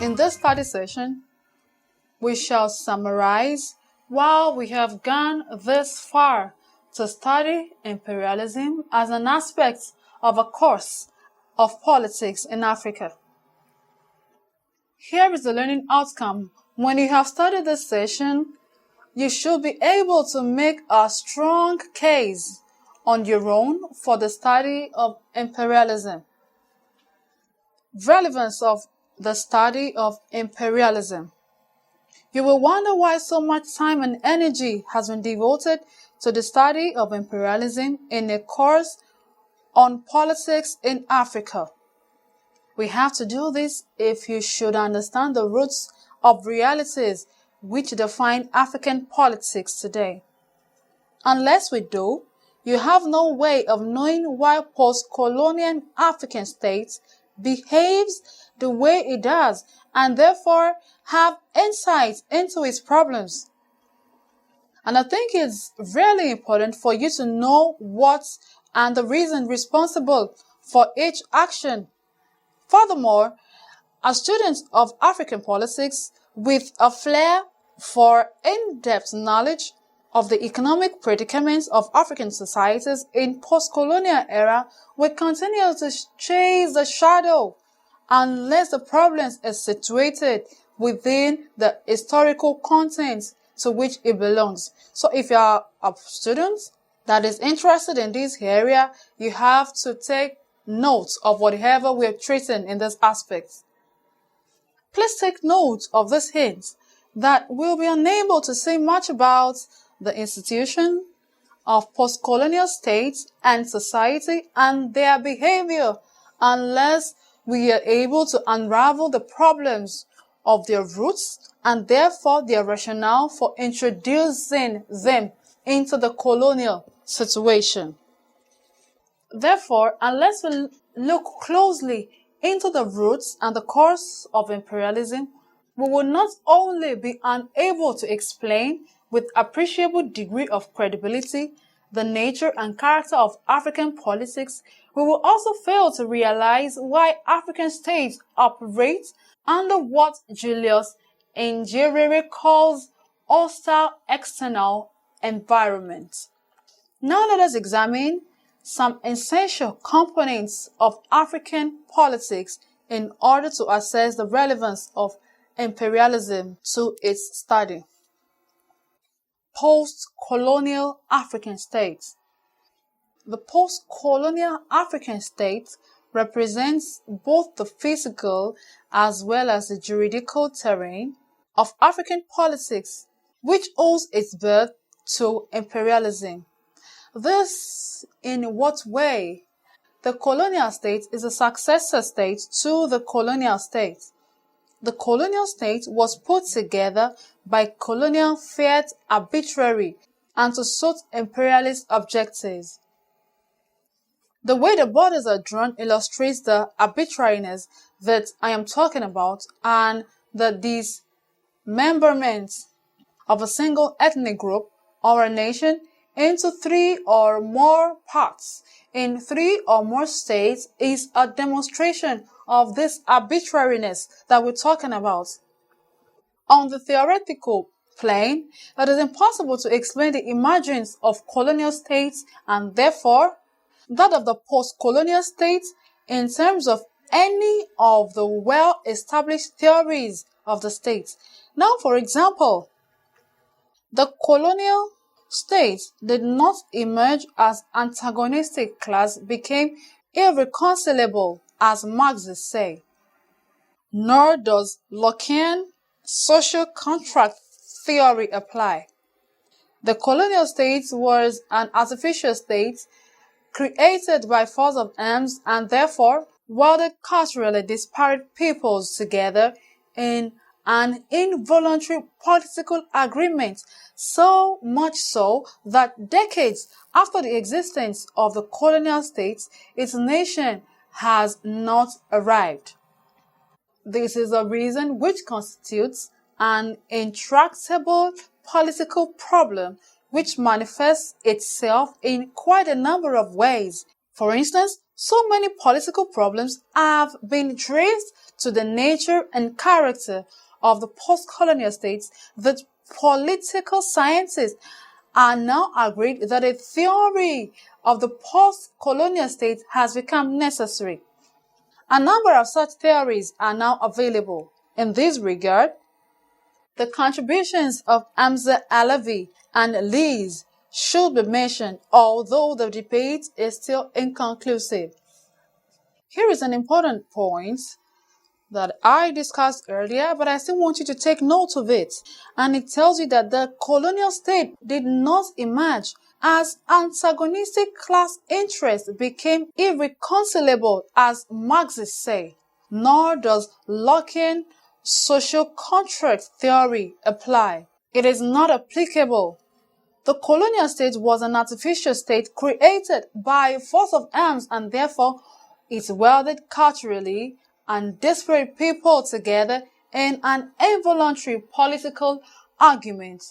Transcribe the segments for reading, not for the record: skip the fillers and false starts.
In this study session, we shall summarize why we have gone this far to study imperialism as an aspect of a course of politics in Africa. Here is the learning outcome. When you have studied this session, you should be able to make a strong case on your own for the study of imperialism. Relevance of the study of imperialism. You will wonder why so much time and energy has been devoted to the study of imperialism in a course on politics in Africa. We have to do this if you should understand the roots of realities which define African politics today. Unless we do, you have no way of knowing why post-colonial African states behaves the way it does and therefore have insight into its problems. And I think it's really important for you to know what and the reason responsible for each action. Furthermore, as students of African politics with a flair for in-depth knowledge of the economic predicaments of African societies in post-colonial era, we continue to chase the shadow unless the problem is situated within the historical content to which it belongs. So if you are a student that is interested in this area, you have to take note of whatever we are treating in this aspect. Please take note of this hint that we'll be unable to say much about the institution of post-colonial states and society and their behavior unless we are able to unravel the problems of their roots and therefore their rationale for introducing them into the colonial situation. Therefore, unless we look closely into the roots and the cause of imperialism, we will not only be unable to explain with appreciable degree of credibility the nature and character of African politics, we will also fail to realize why African states operate under what Julius Nyerere calls hostile external environment. Now let us examine some essential components of African politics in order to assess the relevance of imperialism to its study. Post-colonial African states. The post-colonial African state represents both the physical as well as the juridical terrain of African politics, which owes its birth to imperialism. This, in what way? The colonial state is a successor state to the colonial state. The colonial state was put together by colonial fiat arbitrary and to suit imperialist objectives. The way the borders are drawn illustrates the arbitrariness that I am talking about and the dismemberment of a single ethnic group or a nation into three or more parts in three or more states is a demonstration of this arbitrariness that we're talking about. On the theoretical plane, it is impossible to explain the emergence of colonial states and therefore that of the post-colonial state in terms of any of the well-established theories of the state. Now, for example, the colonial state did not emerge as antagonistic class became irreconcilable as Marxists say, nor does Lockean social contract theory apply. The colonial state was an artificial state created by force of arms and therefore welded culturally disparate peoples together in an involuntary political agreement, so much so that decades after the existence of the colonial states, its nation has not arrived. This is a reason which constitutes an intractable political problem which manifests itself in quite a number of ways. For instance, So many political problems have been traced to the nature and character of the post-colonial states that political scientists are now agreed that a theory of the post-colonial state has become necessary. A number of such theories are now available. In this regard, the contributions of Hamza Alavi and Lees should be mentioned, although the debate is still inconclusive. Here is an important point that I discussed earlier, but I still want you to take note of it. And it tells you that the colonial state did not emerge as antagonistic class interests became irreconcilable, as Marxists say, nor does Lockean social contract theory apply. It is not applicable. The colonial state was an artificial state created by force of arms, and therefore it welded culturally and disparate people together in an involuntary political argument.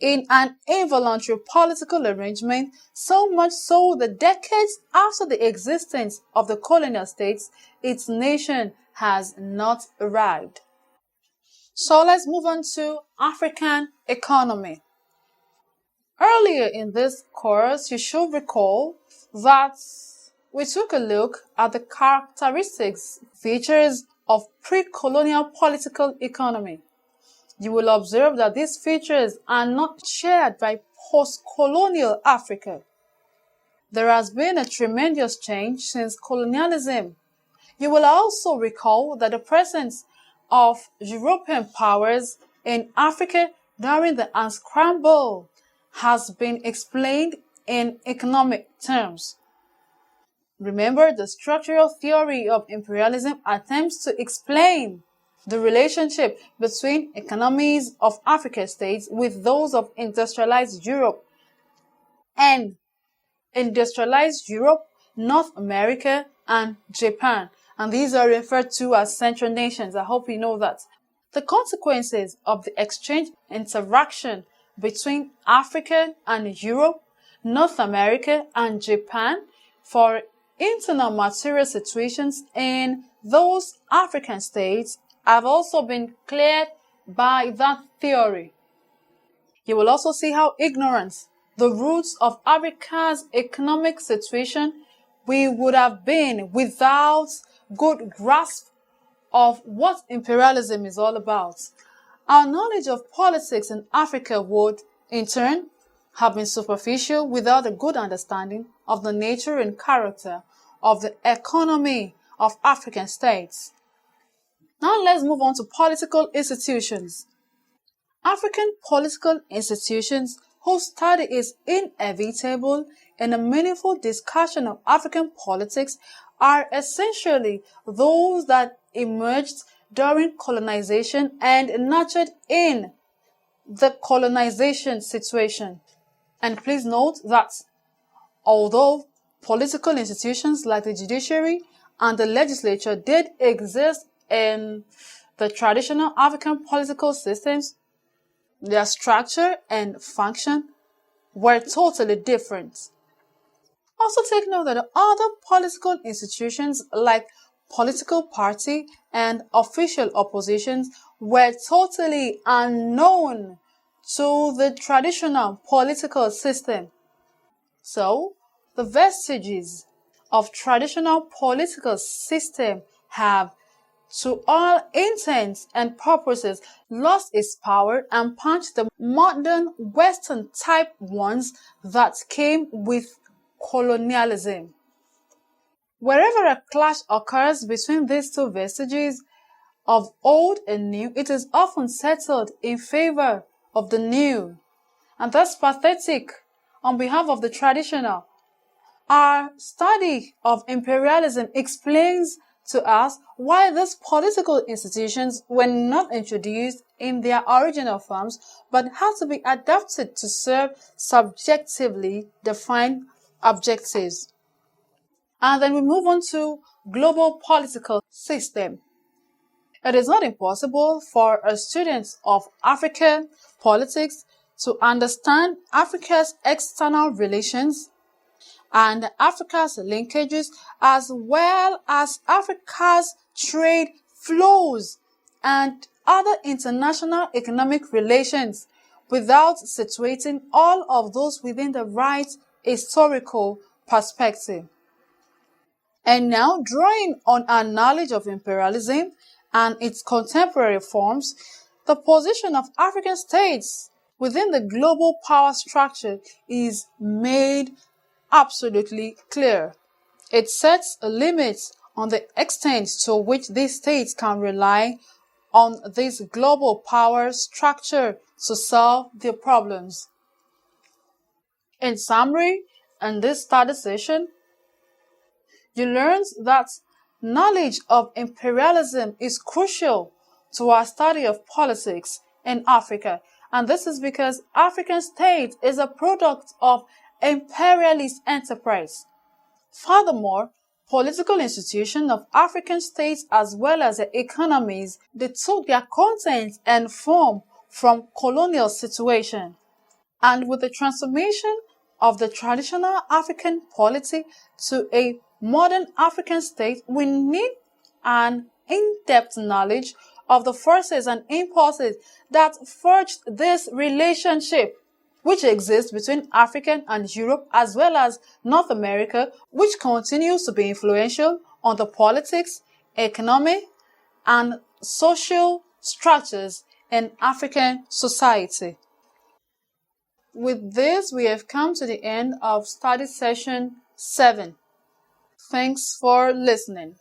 In an involuntary political arrangement, so much so that decades after the existence of the colonial states, its nation has not arrived. So let's move on to African economy. Earlier in this course, you should recall that we took a look at the characteristics, features of pre-colonial political economy. You will observe that these features are not shared by post-colonial Africa. There has been a tremendous change since colonialism. You will also recall that the presence of European powers in Africa during the unscramble has been explained in economic terms. Remember, the structural theory of imperialism attempts to explain the relationship between economies of African states with those of industrialized Europe and industrialized Europe, North America, and Japan. And these are referred to as central nations. I hope you know that. The consequences of the exchange interaction between Africa and Europe, North America, and Japan for internal material situations in those African states have also been cleared by that theory. You will also see how ignorance, the roots of Africa's economic situation, we would have been without good grasp of what imperialism is all about. Our knowledge of politics in Africa would, in turn, have been superficial without a good understanding of the nature and character of the economy of African states. Now let's move on to political institutions. African political institutions whose study is inevitable in a meaningful discussion of African politics are essentially those that emerged during colonization and nurtured in the colonization situation. And please note that although political institutions like the judiciary and the legislature did exist in the traditional African political systems, their structure and function were totally different. Also take note that other political institutions like political party and official oppositions were totally unknown to the traditional political system. So, the vestiges of traditional political system have, to all intents and purposes, lost its power and punched the modern Western type ones that came with colonialism. Wherever a clash occurs between these two vestiges of old and new, it is often settled in favor of the new, and thus pathetic on behalf of the traditional. Our study of imperialism explains to us why these political institutions were not introduced in their original forms but had to be adapted to serve subjectively defined objectives. And then we move on to global political system. It is not impossible for a student of African politics to understand Africa's external relations and Africa's linkages, as well as Africa's trade flows and other international economic relations, without situating all of those within the right historical perspective. And now, drawing on our knowledge of imperialism and its contemporary forms, the position of African states within the global power structure is made absolutely clear. It sets a limit on the extent to which these states can rely on this global power structure to solve their problems. In summary, in this study session, you learned that knowledge of imperialism is crucial to our study of politics in Africa, and this is because African state is a product of imperialist enterprise. Furthermore, political institutions of African states as well as their economies, they took their content and form from colonial situation. And with the transformation of the traditional African polity to a modern African state, we need an in-depth knowledge of the forces and impulses that forged this relationship, which exists between Africa and Europe as well as North America, which continues to be influential on the politics, economic, and social structures in African society. With this, we have come to the end of study session 7. Thanks for listening.